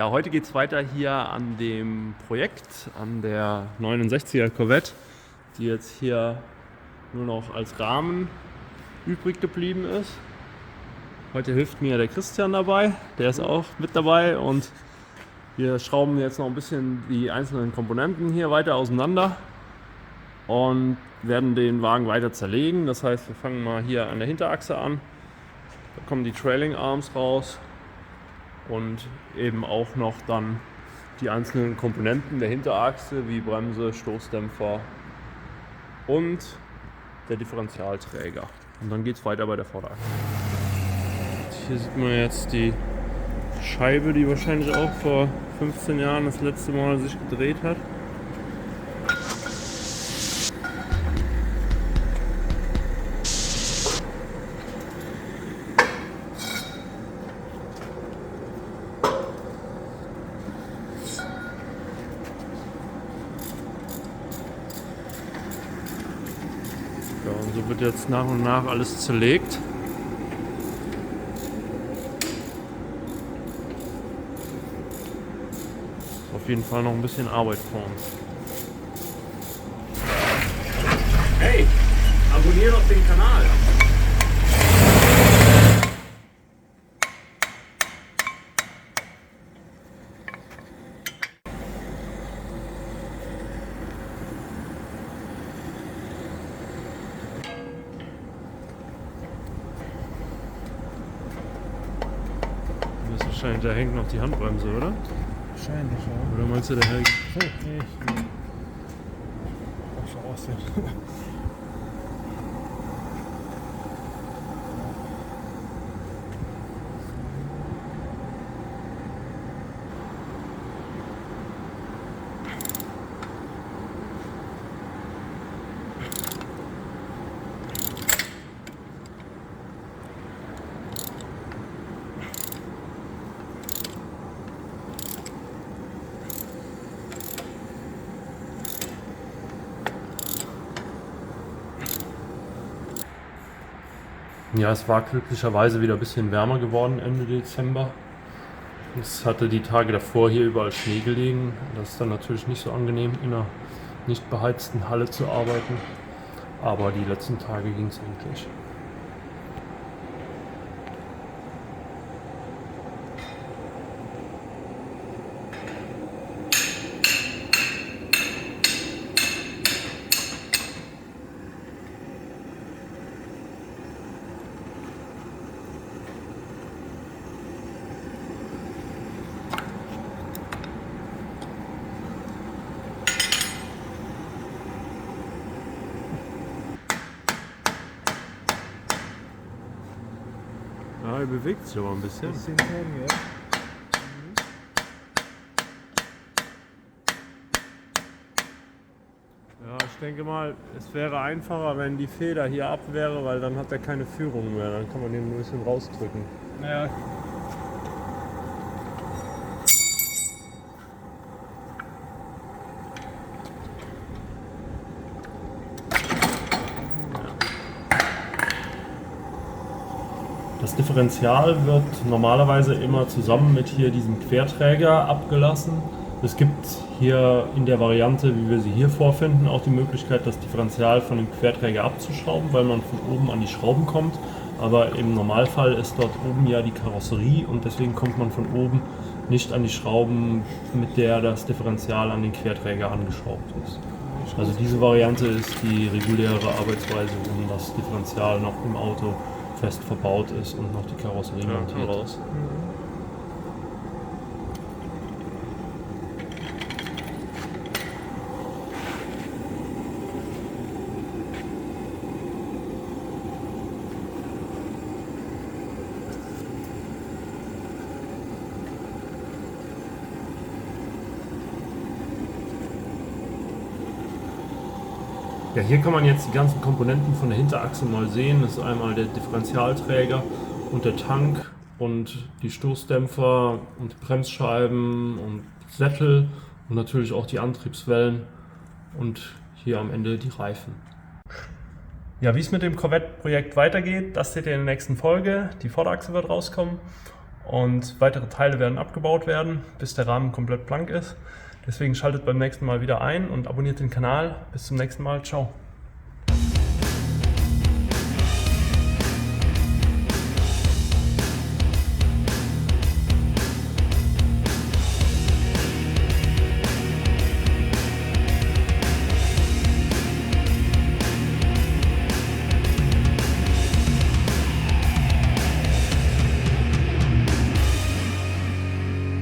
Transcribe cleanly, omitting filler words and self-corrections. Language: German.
Ja, heute geht es weiter hier an dem Projekt, an der 69er Corvette, die jetzt hier nur noch als Rahmen übrig geblieben ist. Heute hilft mir der Christian dabei, der ist auch mit dabei und wir schrauben jetzt noch ein bisschen die einzelnen Komponenten hier weiter auseinander und werden den Wagen weiter zerlegen. Das heißt, wir fangen mal hier an der Hinterachse an, da kommen die Trailing Arms raus. Und eben auch noch dann die einzelnen Komponenten der Hinterachse wie Bremse, Stoßdämpfer und der Differentialträger. Und dann geht es weiter bei der Vorderachse. Hier sieht man jetzt die Scheibe, die wahrscheinlich auch vor 15 Jahren das letzte Mal sich gedreht hat. Ja, und so wird jetzt nach und nach alles zerlegt. Auf jeden Fall noch ein bisschen Arbeit vor uns. Hey, abonnier doch den Kanal! Das ist wahrscheinlich, da hängt noch die Handbremse, oder? Wahrscheinlich, ja. Oder meinst du, der hängt? Nee, auch so aussehen. Ja, es war glücklicherweise wieder ein bisschen wärmer geworden Ende Dezember. Es hatte die Tage davor hier überall Schnee gelegen. Das ist dann natürlich nicht so angenehm, in einer nicht beheizten Halle zu arbeiten. Aber die letzten Tage ging es eigentlich. Ja, er bewegt sich aber ein bisschen. Bisschen schon, ja. Ja, ich denke mal, es wäre einfacher, wenn die Feder hier ab wäre, weil dann hat er keine Führung mehr. Dann kann man den ein bisschen rausdrücken. Naja, Das Differential wird normalerweise immer zusammen mit hier diesem Querträger abgelassen. Es gibt hier in der Variante, wie wir sie hier vorfinden, auch die Möglichkeit, das Differential von dem Querträger abzuschrauben, weil man von oben an die Schrauben kommt. Aber im Normalfall ist dort oben ja die Karosserie und deswegen kommt man von oben nicht an die Schrauben, mit der das Differential an den Querträger angeschraubt ist. Also diese Variante ist die reguläre Arbeitsweise, um das Differential noch im Auto fest verbaut ist und noch die Karosserie montiert ist. Ja, hier kann man jetzt die ganzen Komponenten von der Hinterachse mal sehen. Das ist einmal der Differentialträger und der Tank und die Stoßdämpfer und die Bremsscheiben und Sättel und natürlich auch die Antriebswellen und hier am Ende die Reifen. Ja, wie es mit dem Corvette-Projekt weitergeht, das seht ihr in der nächsten Folge. Die Vorderachse wird rauskommen und weitere Teile werden abgebaut werden, bis der Rahmen komplett blank ist. Deswegen schaltet beim nächsten Mal wieder ein und abonniert den Kanal. Bis zum nächsten Mal. Ciao.